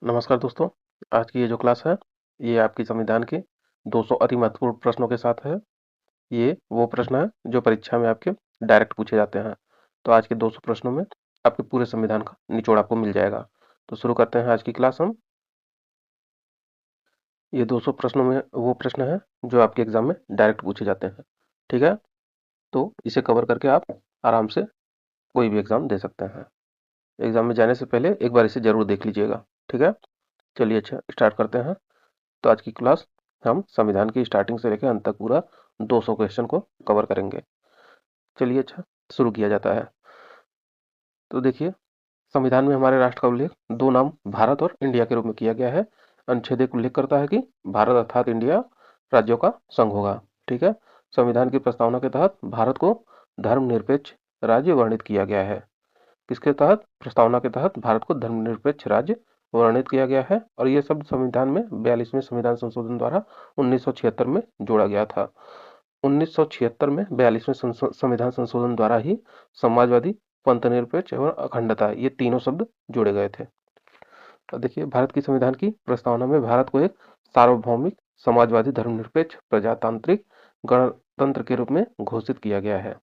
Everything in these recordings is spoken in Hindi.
नमस्कार दोस्तों। आज की ये जो क्लास है, ये आपकी संविधान के 200 अति महत्वपूर्ण प्रश्नों के साथ है। ये वो प्रश्न है जो परीक्षा में आपके डायरेक्ट पूछे जाते हैं। तो आज के 200 प्रश्नों में आपके पूरे संविधान का निचोड़ आपको मिल जाएगा। तो शुरू करते हैं आज की क्लास हम। ये 200 प्रश्नों में वो प्रश्न है जो आपके एग्जाम में डायरेक्ट पूछे जाते हैं। ठीक है, तो इसे कवर करके आप आराम से कोई भी एग्जाम दे सकते हैं। एग्जाम में जाने से पहले एक बार इसे जरूर देख लीजिएगा। ठीक है, चलिए अच्छा स्टार्ट करते हैं। तो आज की क्लास हम संविधान की स्टार्टिंग से लेकर अंत तक पूरा 200 क्वेश्चन को कवर करेंगे। चलिए अच्छा शुरू किया जाता है। तो देखिए, संविधान में हमारे राष्ट्र का उल्लेख दो नाम भारत और इंडिया के रूप में किया गया है। अनुच्छेद एक उल्लेख करता है कि भारत अर्थात इंडिया राज्यों का संघ होगा। ठीक है, संविधान की प्रस्तावना के तहत भारत को धर्मनिरपेक्ष राज्य वर्णित किया गया है। किसके तहत? प्रस्तावना के तहत भारत को धर्मनिरपेक्ष राज्य वर्णित किया गया है और ये शब्द संविधान में 42वें संविधान संशोधन द्वारा 1976 में जोड़ा गया था। 1976 में 42वें संविधान संशोधन द्वारा ही समाजवादी, पंथनिरपेक्ष एवं अखंडता ये तीनों शब्द जोड़े गए थे। तो देखिए, भारत की संविधान की प्रस्तावना में भारत को एक सार्वभौमिक, समाजवादी, धर्मनिरपेक्ष, प्रजातांत्रिक गणतंत्र के रूप में घोषित किया गया है।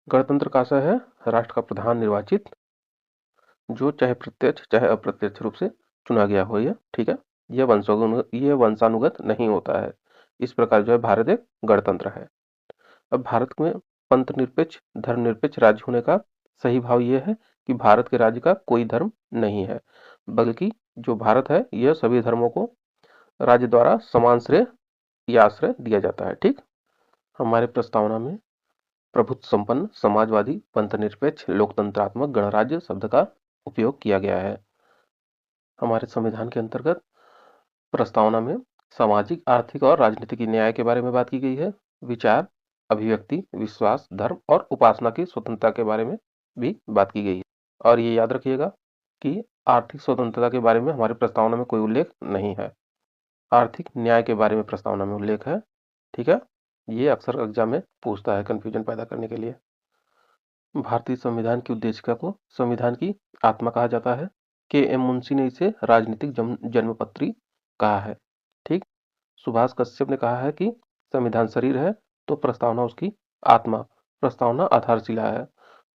गणतंत्र का आशय है राष्ट्र का प्रधान निर्वाचित, जो चाहे प्रत्यक्ष चाहे अप्रत्यक्ष रूप से चुना गया हो। ये ठीक है, ये वंशानुगत नहीं होता है। इस प्रकार जो है भारत एक गणतंत्र है। अब भारत में पंथनिरपेक्ष, धर्मनिरपेक्ष राज्य होने का सही भाव ये है कि भारत के राज्य का कोई धर्म नहीं है, बल्कि जो भारत है यह सभी धर्मों को राज्य द्वारा समान श्रेय या आश्रय दिया जाता है। ठीक, हमारे प्रस्तावना में प्रभुत्व संपन्न, समाजवादी, पंथनिरपेक्ष, लोकतंत्रात्मक गणराज्य शब्द का उपयोग किया गया है। हमारे संविधान के अंतर्गत प्रस्तावना में सामाजिक, आर्थिक और राजनीतिक न्याय के बारे में बात की गई है। विचार, अभिव्यक्ति, विश्वास, धर्म और उपासना की स्वतंत्रता के बारे में भी बात की गई है। और ये याद रखिएगा कि आर्थिक स्वतंत्रता के बारे में हमारी प्रस्तावना में कोई उल्लेख नहीं है। आर्थिक न्याय के बारे में प्रस्तावना में उल्लेख है। ठीक है, ये अक्सर एग्जाम में पूछता है कंफ्यूजन पैदा करने के लिए। भारतीय संविधान की उद्देशिका को संविधान की आत्मा कहा जाता है। के एम मुंशी ने इसे राजनीतिक जन्मपत्री कहा है। ठीक, सुभाष कश्यप ने कहा है कि संविधान शरीर है तो प्रस्तावना उसकी आत्मा, प्रस्तावना आधारशिला है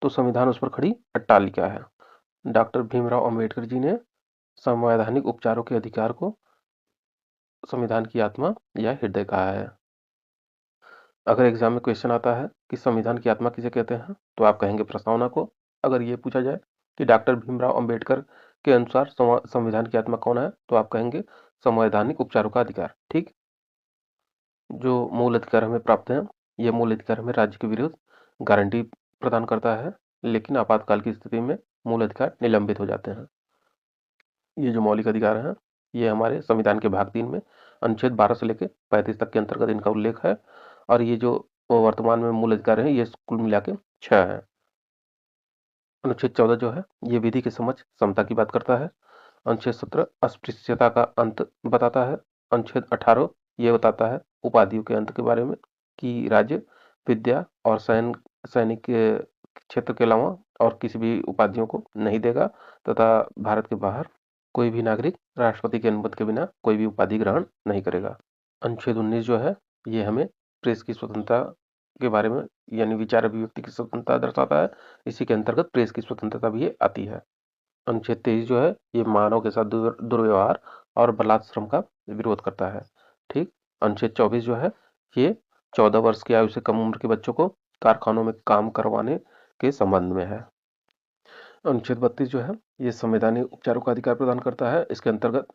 तो संविधान उस पर खड़ी अट्टालिका है। डॉक्टर भीमराव अंबेडकर जी ने संवैधानिक उपचारों के अधिकार को संविधान की आत्मा या हृदय कहा है। अगर एग्जाम में क्वेश्चन आता है कि संविधान की आत्मा किसे कहते हैं, तो आप कहेंगे प्रस्तावना को। अगर ये पूछा जाए कि डॉक्टर भीमराव अंबेडकर के अनुसार संविधान की आत्मा कौन है, तो आप कहेंगे संवैधानिक उपचारों का अधिकार। ठीक, जो मूल अधिकार हमें प्राप्त है, ये मूल अधिकार हमें राज्य के विरुद्ध गारंटी प्रदान करता है, लेकिन आपातकाल की स्थिति में मूल अधिकार निलंबित हो जाते हैं। ये जो मौलिक अधिकार हैं, ये हमारे संविधान के भाग 3 में अनुच्छेद 12 से लेकर 35 तक के अंतर्गत इनका उल्लेख है। और ये जो वर्तमान में मूल अधिकार हैं, ये कुल मिला के 6 हैं। अनुच्छेद 14 जो है ये विधि की समझ, समता की बात करता है। अनुच्छेद 17 अस्पृश्यता का अंत बताता है। अनुच्छेद 18 ये बताता है उपाधियों के अंत के बारे में, कि राज्य विद्या और सैनिक के क्षेत्र के अलावा और किसी भी उपाधियों को नहीं देगा, तथा भारत के बाहर कोई भी नागरिक राष्ट्रपति की अनुमति के बिना कोई भी उपाधि ग्रहण नहीं करेगा। अनुच्छेद 19 जो है ये हमें प्रेस की स्वतंत्रता के बारे में, यानी विचार अभिव्यक्ति की स्वतंत्रता दर्शाता है। इसी के अंतर्गत प्रेस की स्वतंत्रता भी ये आती है। अनुच्छेद 23 जो है ये मानव के साथ दुर्व्यवहार और बलात्श्रम का विरोध करता है। ठीक, अनुच्छेद 24 जो है ये 14 वर्ष की आयु से कम उम्र के बच्चों को कारखानों में काम करवाने के संबंध में है। अनुच्छेद 32 जो है ये संवैधानिक उपचारों का अधिकार प्रदान करता है। इसके अंतर्गत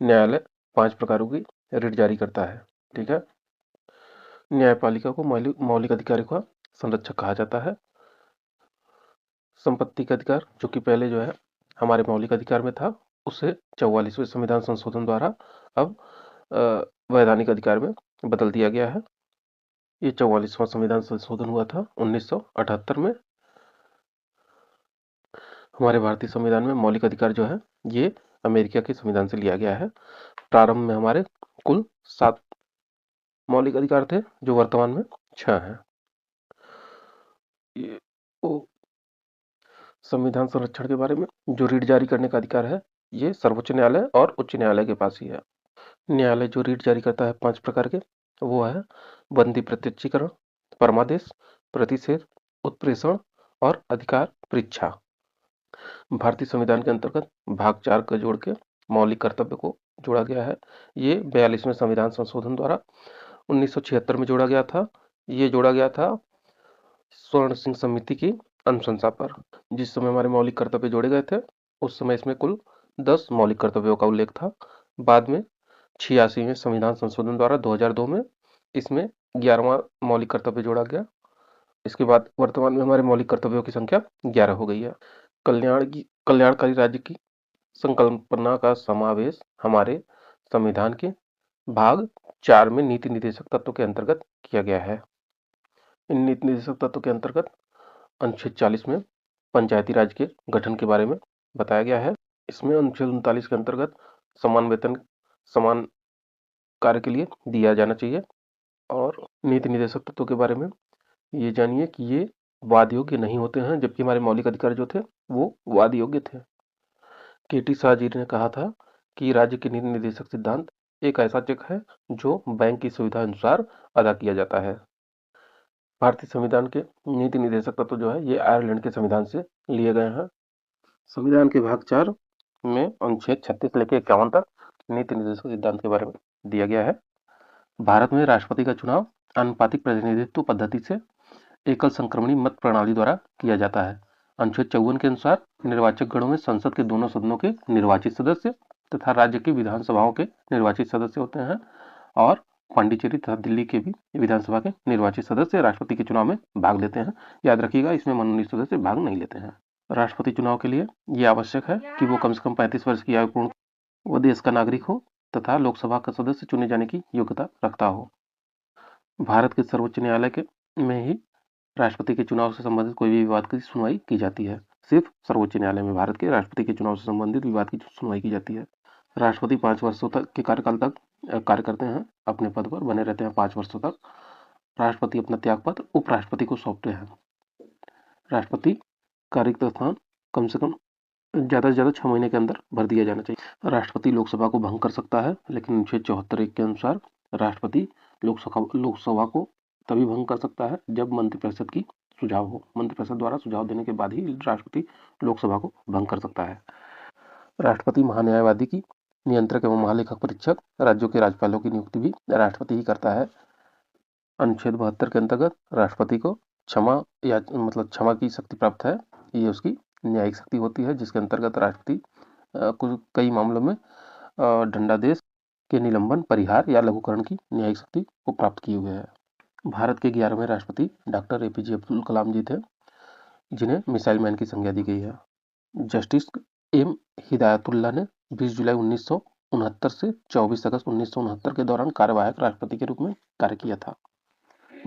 न्यायालय 5 प्रकारों की रिट जारी करता है। ठीक है, न्यायपालिका को मौलिक अधिकारों का संरक्षक कहा जाता है। संपत्ति का अधिकार, जो कि पहले जो है हमारे मौलिक अधिकार में था, उसे 44वें संविधान संशोधन द्वारा अब वैधानिक अधिकार में बदल दिया गया है। ये 44वां संविधान संशोधन हुआ था 1978 में। हमारे भारतीय संविधान में मौलिक अधिकार जो है ये अमेरिका के संविधान से लिया गया है। प्रारंभ में हमारे कुल 7 मौलिक अधिकार थे, जो वर्तमान में 6 हैं। ये संविधान संरक्षण के बारे में जो रीट जारी करने का अधिकार है, ये सर्वोच्च न्यायालय और उच्च न्यायालय के पास ही है। न्यायालय जो रीट जारी करता है 5 प्रकार के, वो है बंदी प्रत्यक्षीकरण, परमादेश, प्रतिषेध, उत्प्रेषण और अधिकार परीक्षा। भारतीय संविधान के अंतर्गत भाग 4 को जोड़ के मौलिक कर्तव्य को जोड़ा गया है। ये 42वें संविधान संशोधन द्वारा 1976 में जोड़ा गया था। ये जोड़ा गया था स्वर्ण सिंह समिति की अनुशंसा पर। जिस समय हमारे मौलिक कर्तव्य जोड़े गए थे, उस समय इसमें कुल 10 मौलिक कर्तव्यों का उल्लेख था। बाद में 86वें संविधान संशोधन द्वारा 2002 में इसमें 11वां मौलिक कर्तव्य जोड़ा गया। इसके बाद वर्तमान में हमारे मौलिक कर्तव्यों की संख्या 11 हो गई है। कल्याणकारी राज्य की संकल्पना का समावेश हमारे संविधान के भाग 4 में नीति निर्देशक तत्व के अंतर्गत किया गया है। इन नीति निर्देशक तत्व के अंतर्गत अनुच्छेद 40 में पंचायती राज के गठन के बारे में बताया गया है। इसमें अनुच्छेद 39 के अंतर्गत समान वेतन समान कार्य के लिए दिया जाना चाहिए। और नीति निर्देशक तत्वों के बारे में ये जानिए कि ये वाद योग्य नहीं होते हैं, जबकि हमारे मौलिक अधिकार जो थे वो वाद योग्य थे। केटी शाह जी ने कहा था कि राज्य के नीति निर्देशक सिद्धांत एक ऐसा चेक है जो बैंक की सुविधा अनुसार अदा किया जाता है। भारतीय संविधान के नीति निर्देशक तत्व जो है ये आयरलैंड के संविधान से लिए गए हैं। संविधान के भाग 4 में अनुच्छेद 36 लेके 51 तक नीति निर्देशक सिद्धांत के बारे में दिया गया है। भारत में राष्ट्रपति का चुनाव आनुपातिक प्रतिनिधित्व पद्धति से एकल संक्रमणी मत प्रणाली द्वारा किया जाता है। अनुच्छेद 54 के अनुसार निर्वाचक गणों में संसद के दोनों सदनों के निर्वाचित सदस्य तथा राज्य की विधानसभाओं के निर्वाचित सदस्य होते हैं और पांडिचेरी तथा दिल्ली के भी विधानसभा के निर्वाचित सदस्य राष्ट्रपति के चुनाव में भाग लेते हैं। याद रखिएगा, इसमें मनोनीत सदस्य भाग नहीं लेते हैं। राष्ट्रपति चुनाव के लिए ये आवश्यक है कि वो कम से कम 35 वर्ष की आयु पूर्ण, वो देश का नागरिक हो तथा लोकसभा का सदस्य चुने जाने की योग्यता रखता हो। भारत के सर्वोच्च न्यायालय के में ही राष्ट्रपति के चुनाव से संबंधित कोई भी विवाद की सुनवाई की जाती है। सिर्फ सर्वोच्च न्यायालय में भारत के राष्ट्रपति के चुनाव से संबंधित विवाद की सुनवाई की जाती है। राष्ट्रपति 5 वर्षों तक के कार्यकाल तक कार्य करते हैं, अपने पद पर बने रहते हैं 5 वर्षों तक। राष्ट्रपति अपना त्यागपत्र उपराष्ट्रपति को सौंपते हैं। राष्ट्रपति का रिक्त स्थान कम से कम ज़्यादा से ज़्यादा 6 महीने के अंदर भर दिया जाना चाहिए। राष्ट्रपति लोकसभा को भंग कर सकता है, लेकिन अनुच्छेद 74 के अनुसार राष्ट्रपति लोकसभा को तभी भंग कर सकता है जब मंत्रिपरिषद की सुझाव हो। मंत्रिपरिषद द्वारा सुझाव देने के बाद ही राष्ट्रपति लोकसभा को भंग कर सकता है। राष्ट्रपति महान्यायवादी की नियंत्रक एवं महालेखक परीक्षक राज्यों के राज्यपालों की नियुक्ति भी राष्ट्रपति ही करता है। अनुच्छेद 72 के अंतर्गत राष्ट्रपति को क्षमा की शक्ति प्राप्त है। ये उसकी न्यायिक शक्ति होती है, जिसके अंतर्गत राष्ट्रपति कई मामलों में दंडादेश के निलंबन, परिहार या लघुकरण की न्यायिक शक्ति को प्राप्त किए हुए है। भारत के 11वें राष्ट्रपति डॉक्टर एपीजे अब्दुल कलाम जी थे, जिन्हें मिसाइल मैन की संज्ञा दी गई है। जस्टिस एम हिदायतुल्लाह ने 20 जुलाई 1969 से 24 अगस्त 1969 के दौरान कार्यवाहक राष्ट्रपति के रूप में कार्य किया था।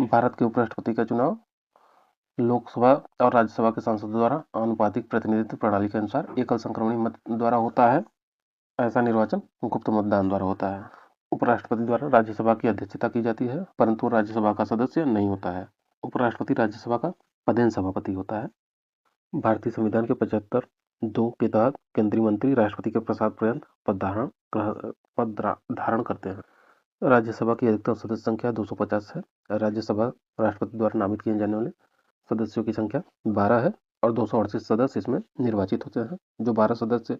भारत के उपराष्ट्रपति का चुनाव लोकसभा और राज्यसभा के सांसदों द्वारा आनुपातिक प्रतिनिधित्व प्रणाली के अनुसार एकल संक्रमणी मत द्वारा होता है। ऐसा निर्वाचन गुप्त मतदान द्वारा होता है। उपराष्ट्रपति द्वारा राज्यसभा की अध्यक्षता की जाती है, परंतु राज्यसभा का सदस्य नहीं होता है। उपराष्ट्रपति राज्यसभा का पदेन सभापति होता है। भारतीय संविधान के 75(2) के तहत केंद्रीय मंत्री राष्ट्रपति के प्रसाद पर्यंत पद धारण करते हैं। राज्यसभा की अधिकतम सदस्य संख्या 250 है। राज्यसभा राष्ट्रपति द्वारा नामित किए जाने वाले सदस्यों की संख्या 12 है और 238 सदस्य इसमें निर्वाचित होते हैं। जो 12 सदस्य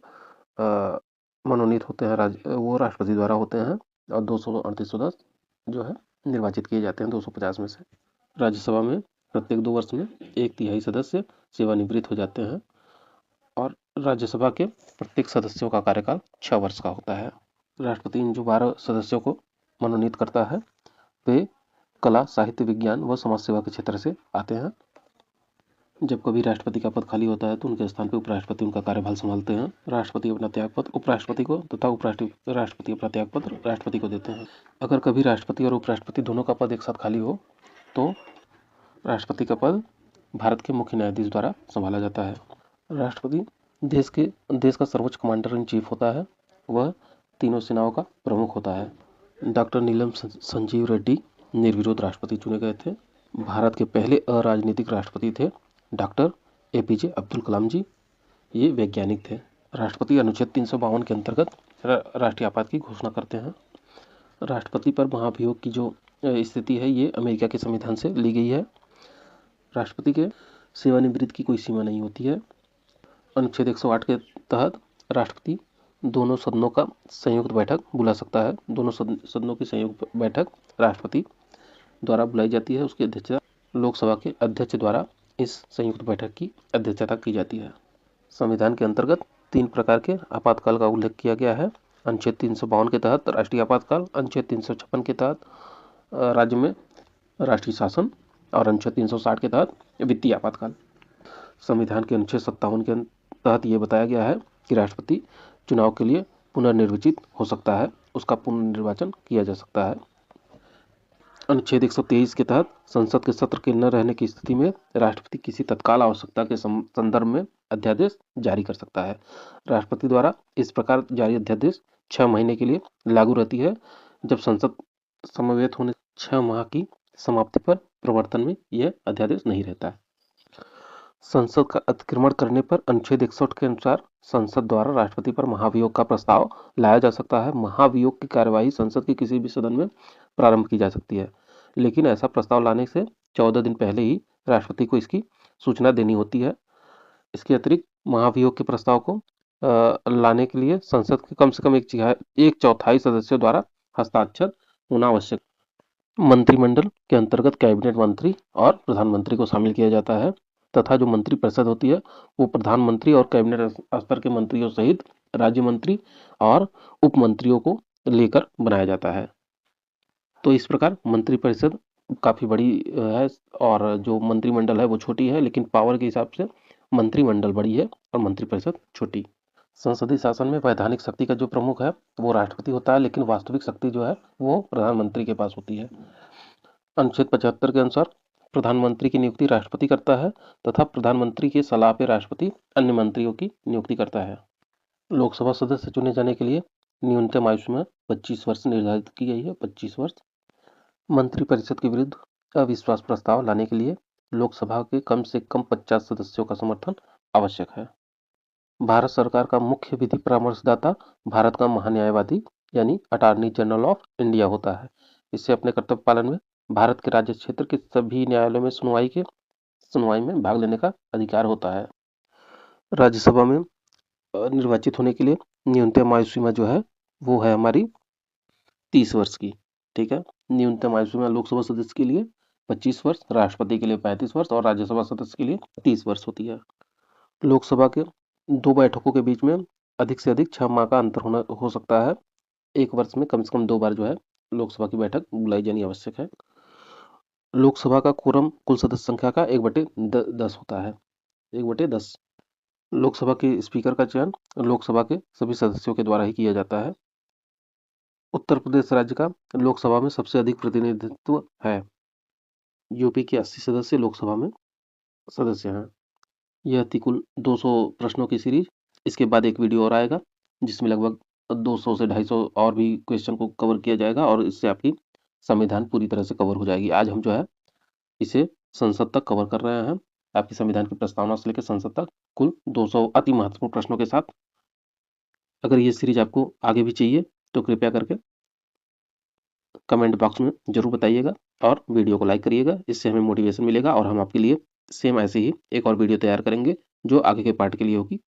मनोनीत होते हैं वो राष्ट्रपति द्वारा होते हैं और 238 सदस्य जो है निर्वाचित किए जाते हैं 250 में से। राज्यसभा में प्रत्येक 2 वर्ष में 1/3 सदस्य सेवानिवृत्त हो जाते हैं और राज्यसभा के प्रत्येक सदस्यों का कार्यकाल 6 वर्ष का होता है। राष्ट्रपति इन जो 12 सदस्यों को मनोनीत करता है वे कला, साहित्य, विज्ञान व समाज सेवा के क्षेत्र से आते हैं। जब कभी राष्ट्रपति का पद खाली होता है तो उनके स्थान पर उपराष्ट्रपति उनका कार्यभार संभालते हैं। राष्ट्रपति अपना त्यागपत्र उपराष्ट्रपति को तथा राष्ट्रपति अपना त्यागपत्र राष्ट्रपति को देते हैं। अगर कभी राष्ट्रपति और उपराष्ट्रपति दोनों का पद एक साथ खाली हो तो राष्ट्रपति का पद भारत के मुख्य न्यायाधीश द्वारा संभाला जाता है। राष्ट्रपति देश का सर्वोच्च कमांडर इन चीफ होता है। वह तीनों सेनाओं का प्रमुख होता है। डॉक्टर नीलम संजीव रेड्डी निर्विरोध राष्ट्रपति चुने गए थे। भारत के पहले अराजनीतिक राष्ट्रपति थे डॉक्टर एपीजे अब्दुल कलाम जी। ये वैज्ञानिक थे। राष्ट्रपति अनुच्छेद 352 के अंतर्गत राष्ट्रीय आपात की घोषणा करते हैं। राष्ट्रपति पर महाभियोग की जो स्थिति है ये अमेरिका के संविधान से ली गई है। राष्ट्रपति के सेवानिवृत्ति की कोई सीमा नहीं होती है। अनुच्छेद 108 के तहत राष्ट्रपति दोनों सदनों का संयुक्त बैठक बुला सकता है। दोनों सदनों की संयुक्त बैठक राष्ट्रपति द्वारा बुलाई जाती है। उसकी अध्यक्षता लोकसभा के अध्यक्ष द्वारा इस संयुक्त बैठक की अध्यक्षता की जाती है। संविधान के अंतर्गत 3 प्रकार के आपातकाल का उल्लेख किया गया है। अनुच्छेद 352 के तहत राष्ट्रीय आपातकाल, अनुच्छेद 356 के तहत राज्य में राष्ट्रीय शासन और अनुच्छेद 360 के तहत वित्तीय आपातकाल। संविधान के अनुच्छेद 57 के तहत ये बताया गया है कि राष्ट्रपति चुनाव के लिए पुनर्निर्वाचित हो सकता है, उसका पुनर्निर्वाचन किया जा सकता है। अनुच्छेद 123 के तहत संसद के सत्र के न रहने की स्थिति में राष्ट्रपति किसी तत्काल आवश्यकता के संदर्भ में अध्यादेश जारी कर सकता है। राष्ट्रपति द्वारा इस प्रकार जारी अध्यादेश 6 महीने के लिए लागू रहती है। जब संसद समवेत होने 6 माह की समाप्ति पर प्रवर्तन में यह अध्यादेश नहीं रहता है। संसद का अतिक्रमण करने पर अनुच्छेद 61 के अनुसार संसद द्वारा राष्ट्रपति पर महाभियोग का प्रस्ताव लाया जा सकता है। महाभियोग की कार्यवाही संसद के किसी भी सदन में प्रारंभ की जा सकती है, लेकिन ऐसा प्रस्ताव लाने से 14 दिन पहले ही राष्ट्रपति को इसकी सूचना देनी होती है। इसके अतिरिक्त महाभियोग के प्रस्ताव को लाने के लिए संसद के कम से कम 1/4 सदस्यों द्वारा हस्ताक्षर होना आवश्यक। मंत्रिमंडल के अंतर्गत कैबिनेट मंत्री और प्रधानमंत्री को शामिल किया जाता है तथा जो मंत्रिपरिषद होती है वो प्रधानमंत्री और कैबिनेट स्तर के मंत्रियों सहित राज्य मंत्री और उप मंत्रियों को लेकर बनाया जाता है। तो इस प्रकार मंत्रिपरिषद काफ़ी बड़ी है और जो मंत्रिमंडल है वो छोटी है, लेकिन पावर के हिसाब से मंत्रिमंडल बड़ी है और मंत्रिपरिषद छोटी। संसदीय शासन में वैधानिक शक्ति का जो प्रमुख है वो राष्ट्रपति होता है, लेकिन वास्तविक शक्ति जो है वो प्रधानमंत्री के पास होती है। अनुच्छेद 75 के अनुसार प्रधानमंत्री की नियुक्ति राष्ट्रपति करता है तथा प्रधानमंत्री की सलाह पर राष्ट्रपति अन्य मंत्रियों की नियुक्ति करता है। लोकसभा सदस्य चुने जाने के लिए न्यूनतम आयु सीमा 25 वर्ष निर्धारित की गई है, 25 वर्ष। मंत्रिपरिषद के विरुद्ध अविश्वास प्रस्ताव लाने के लिए लोकसभा के कम से कम 50 सदस्यों का समर्थन आवश्यक है। भारत सरकार का मुख्य विधि परामर्शदाता भारत का महान्यायवादी यानी अटॉर्नी जनरल ऑफ इंडिया होता है। इससे अपने कर्तव्य पालन में भारत के राज्य क्षेत्र के सभी न्यायालयों में सुनवाई में भाग लेने का अधिकार होता है। राज्यसभा में निर्वाचित होने के लिए न्यूनतम आयु सीमा जो है वो है हमारी 30 वर्ष की। ठीक है, न्यूनतम आयु सीमा लोकसभा सदस्य के लिए 25 वर्ष, राष्ट्रपति के लिए 35 वर्ष और राज्यसभा सदस्य के लिए 30 वर्ष होती है। लोकसभा के 2 बैठकों के बीच में अधिक से अधिक 6 माह का अंतर हो सकता है। 1 वर्ष में कम से कम 2 बार जो है लोकसभा की बैठक बुलाई जानी आवश्यक है। लोकसभा का कोरम कुल सदस्य संख्या का 1/10 होता है, 1/10। लोकसभा के स्पीकर का चयन लोकसभा के सभी सदस्यों के द्वारा ही किया जाता है। उत्तर प्रदेश राज्य का लोकसभा में सबसे अधिक प्रतिनिधित्व है। यूपी के 80 सदस्य लोकसभा में सदस्य हैं। यह थी कुल 200 प्रश्नों की सीरीज। इसके बाद एक वीडियो और आएगा जिसमें लगभग 200 से 250 और भी क्वेश्चन को कवर किया जाएगा और इससे आपकी संविधान पूरी तरह से कवर हो जाएगी। आज हम जो है इसे संसद तक कवर कर रहे हैं, आपकी संविधान की प्रस्तावना से लेकर संसद तक कुल 200 अति महत्वपूर्ण प्रश्नों के साथ। अगर ये सीरीज आपको आगे भी चाहिए तो कृपया करके कमेंट बॉक्स में जरूर बताइएगा और वीडियो को लाइक करिएगा। इससे हमें मोटिवेशन मिलेगा और हम आपके लिए सेम ऐसे ही एक और वीडियो तैयार करेंगे जो आगे के पार्ट के लिए होगी।